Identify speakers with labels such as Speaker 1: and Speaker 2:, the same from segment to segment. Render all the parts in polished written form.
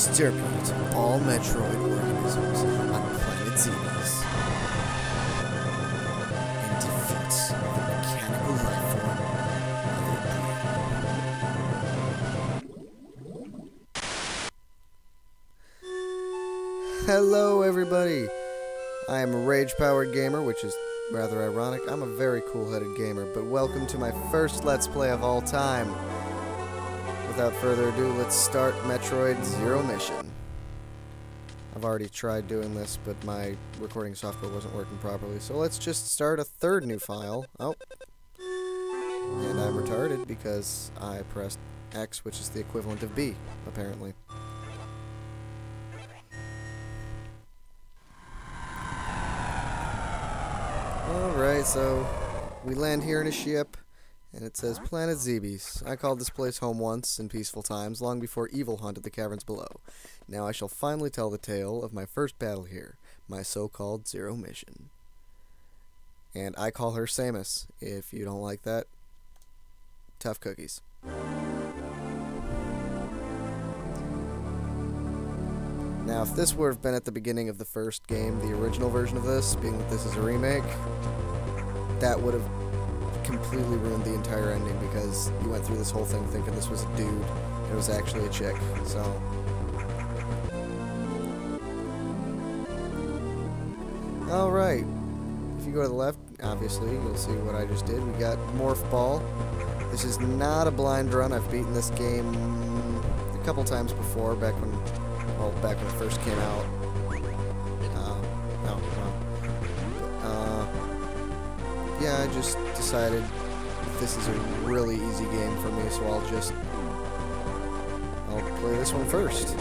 Speaker 1: Exterminate all Metroid organisms on planet Xenos. And defeat the mechanical life form of Hello everybody! I am a rage-powered gamer, which is rather ironic. I'm a very cool-headed gamer, but welcome to my first Let's Play of all time. Without further ado, let's start Metroid Zero Mission. I've already tried doing this, but my recording software wasn't working properly, so let's just start a third new file. Oh. And I'm retarded because I pressed X, which is the equivalent of B, apparently. Alright, so we land here in a ship, and it says Planet Zebes. I called this place home once in peaceful times, long before evil haunted the caverns below. Now I shall finally tell the tale of my first battle here, my so-called Zero Mission. And I call her Samus. If you don't like that, tough cookies. Now, if this would have been at the beginning of the first game, the original version of this, being that this is a remake, that would have completely ruined the entire ending, because you went through this whole thing thinking this was a dude, and it was actually a chick, so... Alright, if you go to the left, obviously, you'll see what I just did. We got Morph Ball. This is not a blind run. I've beaten this game a couple times before, back when it first came out. Yeah, I just decided this is a really easy game for me, so I'll play this one first.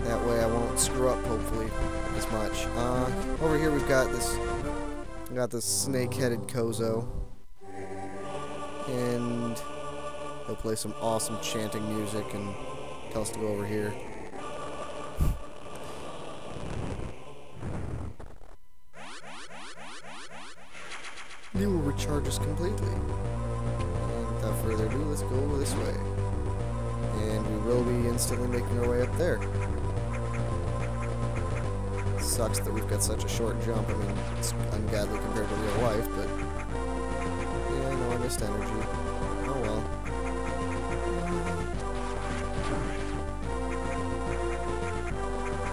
Speaker 1: That way I won't screw up, hopefully, as much. Over here we've got this snake-headed Kozo. And he'll play some awesome chanting music and tell us to go over here. You will recharge us completely. And without further ado, let's go this way. And we will be instantly making our way up there. Sucks that we've got such a short jump. I mean, it's ungodly compared to real life, but... yeah, I know I missed energy. Oh well.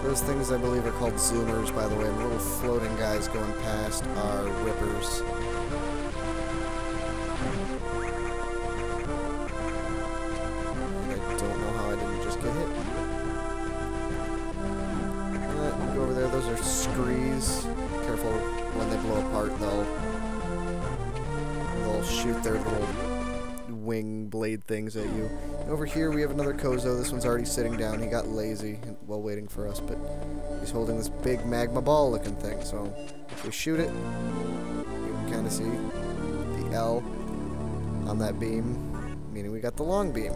Speaker 1: Those things, I believe, are called zoomers, by the way. The little floating guys going past are rippers. And I don't know how I didn't just get hit. Go over there. Those are screes. Careful when they blow apart, they'll shoot their little wing blade things at you. And over here we have another Kozo. This one's already sitting down. He got lazy while waiting for us, but he's holding this big magma ball looking thing. So if we shoot it, you can kind of see the L on that beam, meaning we got the long beam.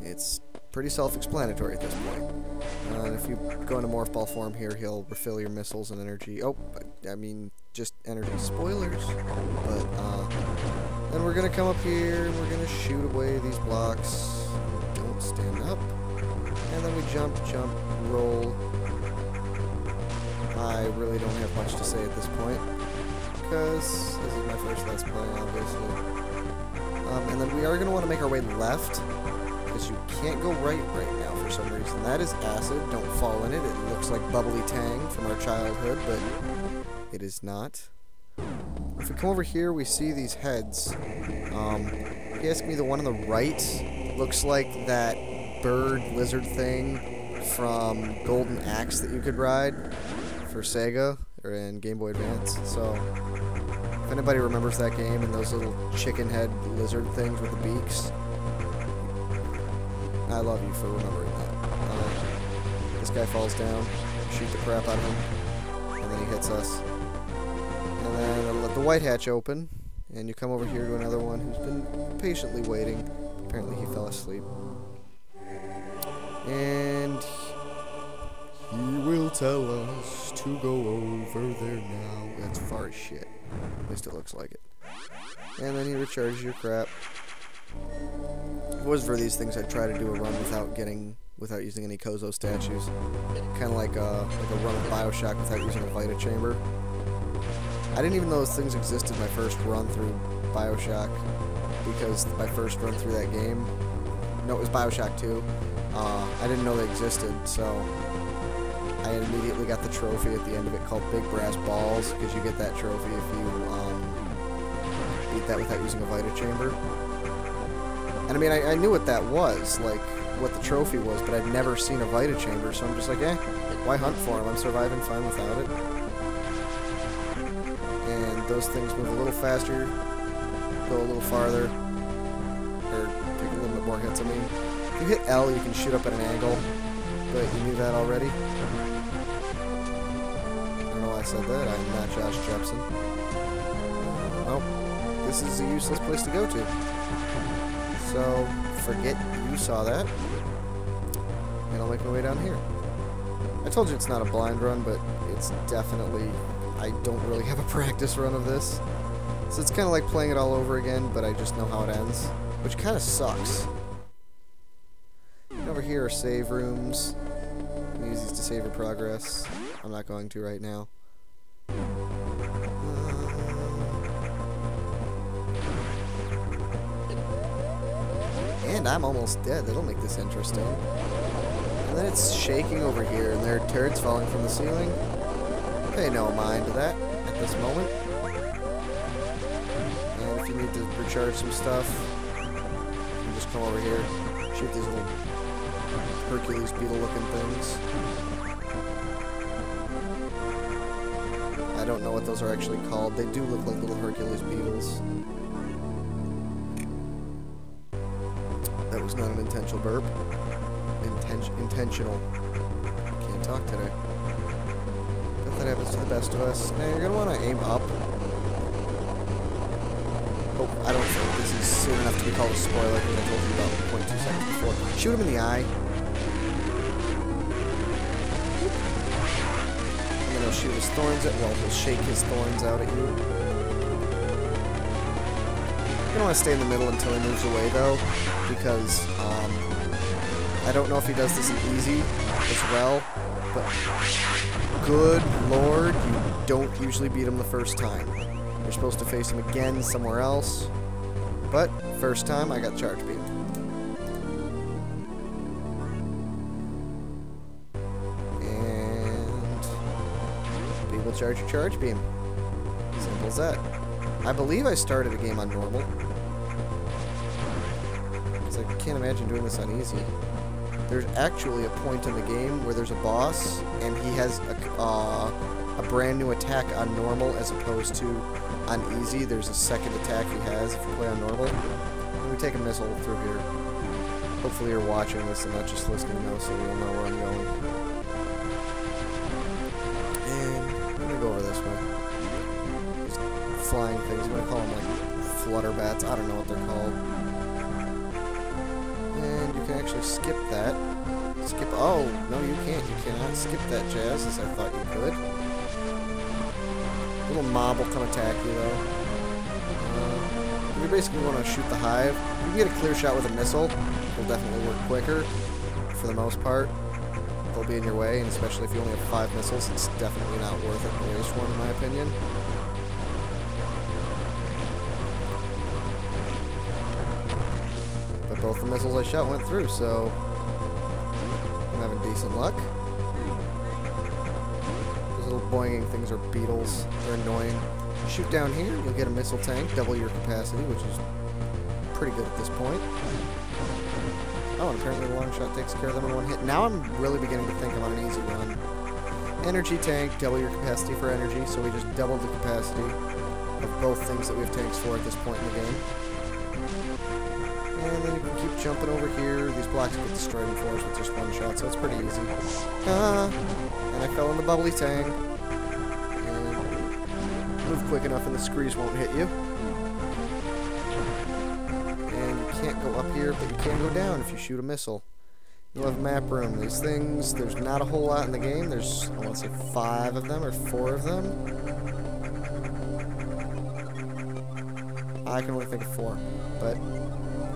Speaker 1: It's pretty self-explanatory at this point. And if you go into Morph Ball form here, he'll refill your missiles and energy. Oh, I mean, just energy spoilers. But, then we're gonna come up here, and we're gonna shoot away these blocks. Don't stand up. And then we jump, roll. I really don't have much to say at this point, because this is my first Let's Play, obviously. And then we are gonna want to make our way left, because you can't go right now for some reason. That is acid. Don't fall in it. It looks like Bubbly Tang from our childhood, but it is not. If we come over here, we see these heads. If you ask me, the one on the right looks like that bird lizard thing from Golden Axe that you could ride for Sega or in Game Boy Advance. So if anybody remembers that game and those little chicken head lizard things with the beaks, I love you for remembering that. This guy falls down, shoot the crap out of him, and then he hits us. And then I'll let the white hatch open, and you come over here to another one who's been patiently waiting. Apparently he fell asleep. And he will tell us to go over there now. That's far as shit. At least it looks like it. And then he recharges your crap. it was for these things, I'd try to do a run without using any Kozo statues. Kind of like a run of Bioshock without using a Vita Chamber. I didn't even know those things existed my first run through Bioshock, because my first run through that game, no, it was Bioshock 2, I didn't know they existed, so I immediately got the trophy at the end of it called Big Brass Balls, because you get that trophy if you beat that without using a Vita Chamber. And I mean, I knew what that was, like, what the trophy was, but I'd never seen a Vita Chamber, so I'm just like, why hunt for them? I'm surviving fine without it. And those things move a little faster, go a little farther, or take a little bit more hits. I mean, if you hit L, you can shoot up at an angle, but you knew that already. I don't know why I said that. I'm not Josh Jepson. Oh, this is a useless place to go to. So, forget you saw that, and I'll make my way down here. I told you it's not a blind run, but it's definitely, I don't really have a practice run of this. So it's kind of like playing it all over again, but I just know how it ends, which kind of sucks. And over here are save rooms. You can use these to save your progress. I'm not going to right now. And I'm almost dead. That'll make this interesting. And then it's shaking over here, and there are turds falling from the ceiling. Pay no mind to that at this moment. And if you need to recharge some stuff, you can just come over here, shoot these little Hercules beetle-looking things. I don't know what those are actually called. They do look like little Hercules beetles. That was not an intentional burp. Intentional. I can't talk today. But that happens to the best of us. Now you're gonna want to aim up. Oh, I don't think this is soon enough to be called a spoiler, because I told you about 0.2 seconds before. Shoot him in the eye. And then he'll shoot his thorns at, well, he'll shake his thorns out at you. You're gonna want to stay in the middle until he moves away, though, because I don't know if he does this in easy as well, but good lord, you don't usually beat him the first time. You're supposed to face him again somewhere else, but first time I got charge beamed. And people charge your charge beam. Simple as that. I believe I started a game on normal. Because I can't imagine doing this on easy. There's actually a point in the game where there's a boss, and he has a brand new attack on normal as opposed to on easy. There's a second attack he has if you play on normal. Let me take a missile through here. Hopefully you're watching this and not just listening now, so you'll know where I'm going. And I'm going to go over this way. These flying things, I'm going to call them like flutter bats. I don't know what they're called. And you can actually skip that. Skip, oh, no you can't. You cannot skip that, Jazz, as I thought you could. Little mob will come attack you, though. You basically want to shoot the hive. You can get a clear shot with a missile. It'll definitely work quicker, for the most part. They'll be in your way, and especially if you only have 5 missiles, it's definitely not worth it to waste one, in my opinion. But both the missiles I shot went through, so I'm having decent luck. Those little boinging things are beetles. They're annoying. Shoot down here, you'll get a missile tank, double your capacity, which is pretty good at this point. Oh, and apparently the long shot takes care of them in one hit. Now I'm really beginning to think I'm on an easy run. Energy tank, double your capacity for energy, so we just doubled the capacity of both things that we have tanks for at this point in the game. And then you can keep jumping over here. These blocks get destroyed in force with just one shot, so it's pretty easy. And I fell in the bubbly tank. Move quick enough and the screes won't hit you. And you can't go up here, but you can go down if you shoot a missile. You'll have map room. These things, there's not a whole lot in the game. There's, I want to say 5 of them or 4 of them. I can only think of 4, but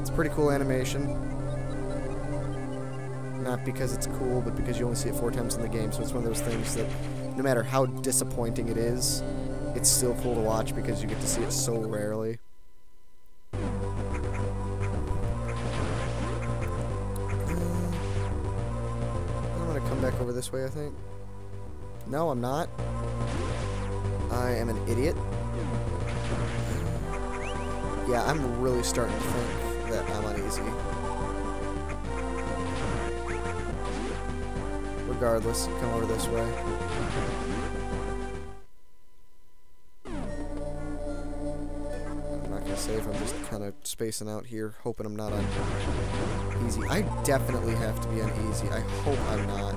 Speaker 1: It's a pretty cool animation. Not because it's cool, but because you only see it 4 times in the game, so it's one of those things that no matter how disappointing it is, it's still cool to watch because you get to see it so rarely. I'm gonna come back over this way, I think. No, I'm not. I am an idiot. Yeah, I'm really starting to think that I'm uneasy. Regardless, come over this way. I'm not gonna save, I'm just kind of spacing out here, hoping I'm not uneasy. I definitely have to be uneasy. I hope I'm not.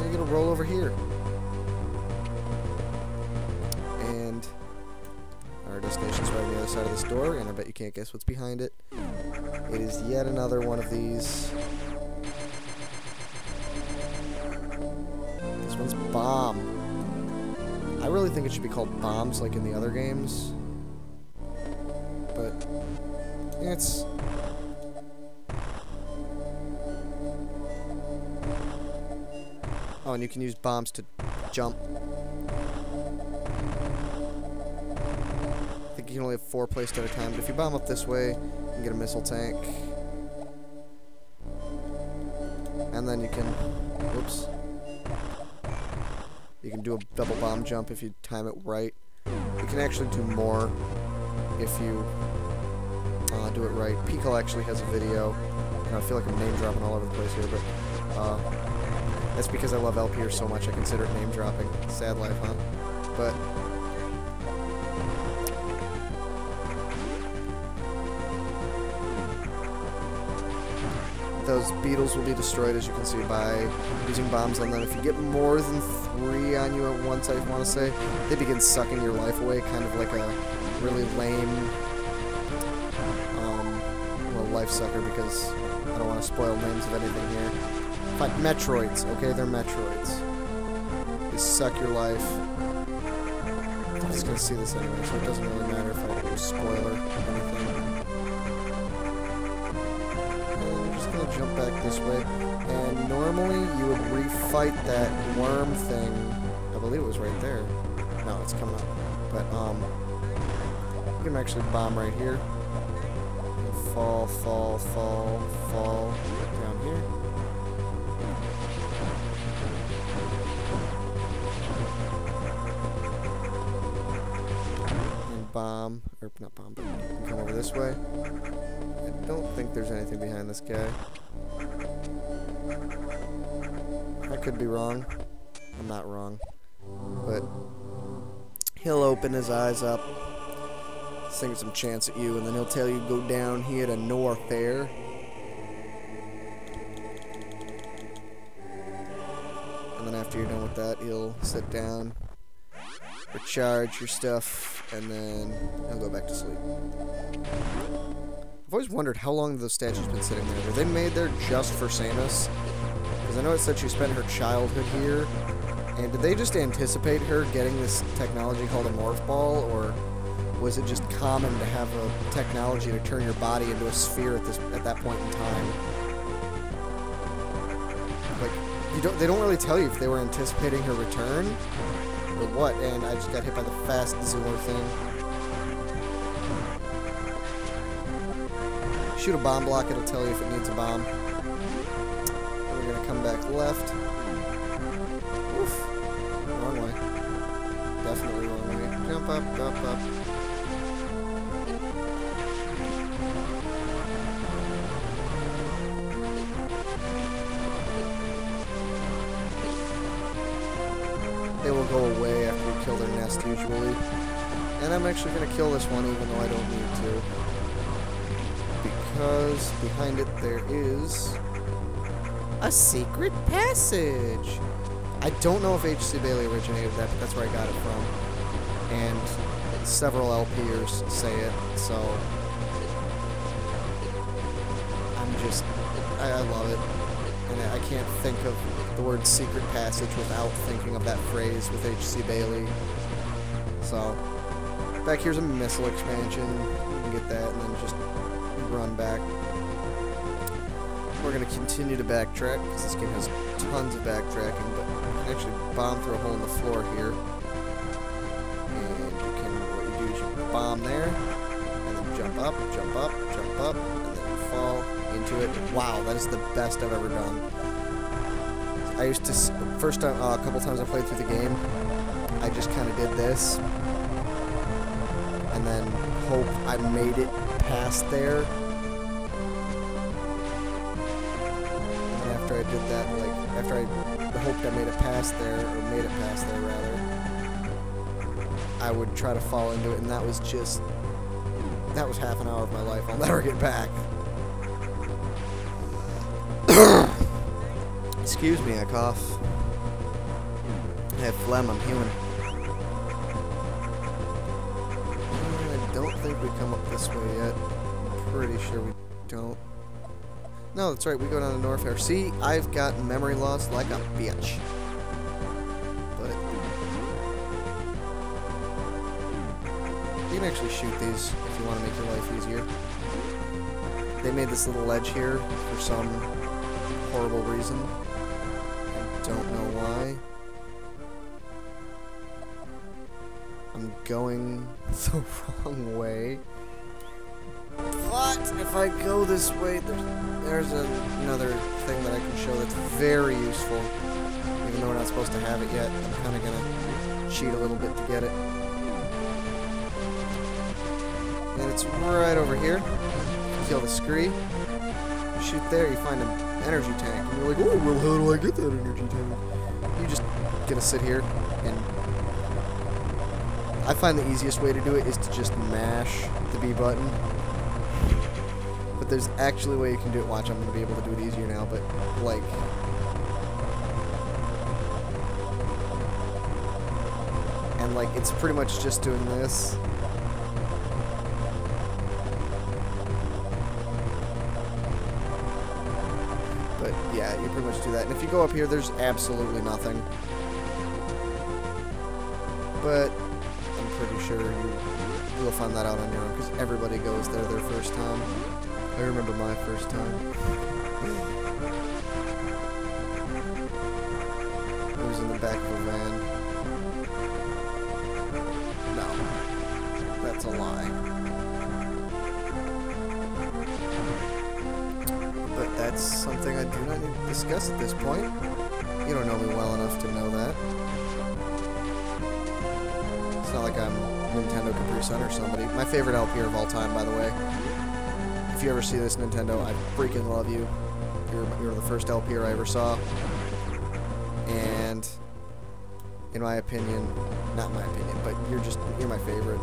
Speaker 1: I'm gonna roll over here. And our destination's right on the other side of this door, and I bet you can't guess what's behind it. It is yet another one of these. This one's bomb. I really think it should be called bombs like in the other games. But it's... Oh, and you can use bombs to jump. I think you can only have 4 placed at a time, but if you bomb up this way, you can get a missile tank. And then you can... Whoops. You can do a double bomb jump if you time it right. You can actually do more if you do it right. Pico actually has a video. And I feel like I'm name dropping all over the place here, but that's because I love LPers so much I consider it name dropping. Sad life, huh? But those beetles will be destroyed, as you can see, by using bombs on them. If you get more than 3 on you at once, I want to say, they begin sucking your life away, kind of like a really lame well, life sucker, because I don't want to spoil names of anything here. But Metroids, okay? They're Metroids. They suck your life. I'm just going to see this anyway, so it doesn't really matter if I do spoiler or anything. Jump back this way, and normally you would refight that worm thing. I believe it was right there. No, it's coming up. But you can actually bomb right here. Fall, fall, fall, fall down here. And bomb, or not bomb, but you can come over this way. I don't think there's anything behind this guy. I could be wrong. I'm not wrong. But he'll open his eyes up, sing some chants at you, and then he'll tell you to go down here to north there. And then after you're done with that, he'll sit down, recharge your stuff, and then he'll go back to sleep. I've always wondered how long those statues been sitting there. Were they made there just for Samus? Because I know it said she spent her childhood here. And did they just anticipate her getting this technology called a morph ball? Or was it just common to have a technology to turn your body into a sphere at that point in time? Like, they don't really tell you if they were anticipating her return or what. And I just got hit by the fast zoomer thing. Shoot a bomb block, it'll tell you if it needs a bomb. And we're gonna come back left. Oof. Wrong way. Definitely wrong way. Jump up, up, up. They will go away after you kill their nest, usually. And I'm actually gonna kill this one, even though I don't need to. Because behind it there is a secret passage. I don't know if H.C. Bailey originated that, but that's where I got it from. And several LPers say it, so I love it. And I can't think of the word secret passage without thinking of that phrase with H.C. Bailey. So Back here's a missile expansion. You can get that and then just run back. We're going to continue to backtrack because this game has tons of backtracking, but you can actually bomb through a hole in the floor here. And what you do is you bomb there, and then jump up, and then you fall into it. Wow, that is the best I've ever done. I used to, first time, a couple times I played through the game, I just kind of did this, and then hope I made it past there. And after I did that, like, after I hoped I made it past there, or made it past there rather, I would try to fall into it, and that was just, that was half an hour of my life I'll never get back. Excuse me, I cough. I have phlegm, I'm human. I don't think we come up this way yet. I'm pretty sure we don't. No, that's right, we go down to Norfair. See, I've got memory loss like a bitch. But you can actually shoot these if you want to make your life easier. They made this little ledge here for some horrible reason. I don't know why. I'm going the wrong way. But if I go this way, there's another thing that I can show that's very useful. Even though we're not supposed to have it yet, I'm kind of going to cheat a little bit to get it. And it's right over here. Kill the scree. You shoot there, you find an energy tank. And you're like, oh, well, how do I get that energy tank? You just gonna sit here and... I find the easiest way to do it is to just mash the B button. But there's actually a way you can do it. Watch, I'm gonna be able to do it easier now, but, like... And, like, it's pretty much just doing this. But, yeah, you pretty much do that. And if you go up here, there's absolutely nothing. But I'm pretty sure you'll find that out on your own, because everybody goes there their first time. I remember my first time. It was in the back of a van. No. That's a lie. But that's something I do not need to discuss at this point. You don't know me well enough to know that. It's not like I'm Nintendo Capri Sun or somebody. My favorite LP of all time, by the way. If you ever see this, Nintendo, I freaking love you. You're the first LP I ever saw. And in my opinion, not my opinion, but you're my favorite.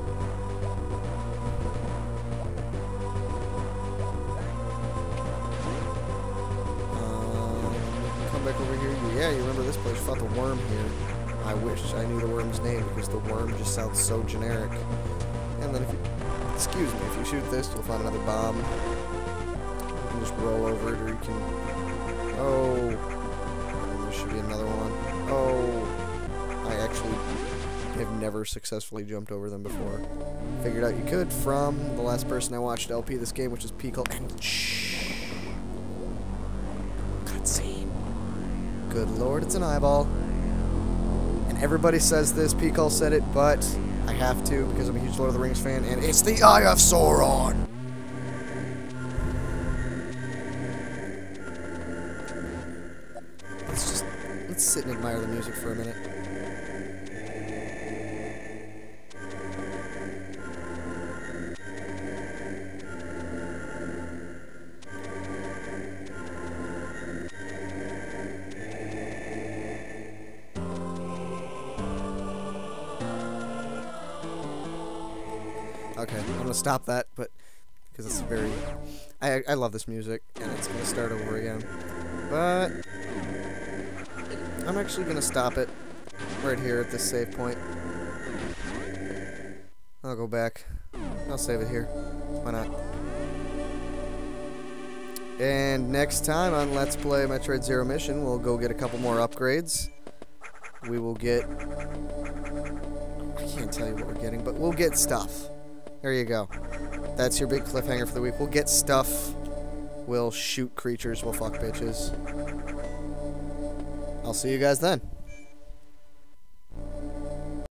Speaker 1: Come back over here. Yeah, you remember this place? You fought the worm here. I wish I knew the worm's name, because the worm just sounds so generic. And then if you... Excuse me, if you shoot this, you'll find another bomb. You can just roll over it, or you can... Oh... And there should be another one. Oh... I actually have never successfully jumped over them before. Figured out you could from the last person I watched LP this game, which is Pickle. And shh! Cutscene. Good lord, it's an eyeball. Everybody says this, Pickle said it, but I have to because I'm a huge Lord of the Rings fan, and it's the Eye of Sauron! Let's sit and admire the music for a minute. Okay, I'm gonna stop that, but because it's very... I love this music, and it's gonna start over again. But I'm actually gonna stop it right here at this save point. I'll go back. I'll save it here. Why not? And next time on Let's Play Metroid Zero Mission, we'll go get a couple more upgrades. We will get... I can't tell you what we're getting, but we'll get stuff. There you go. That's your big cliffhanger for the week. We'll get stuff. We'll shoot creatures. We'll fuck bitches. I'll see you guys then.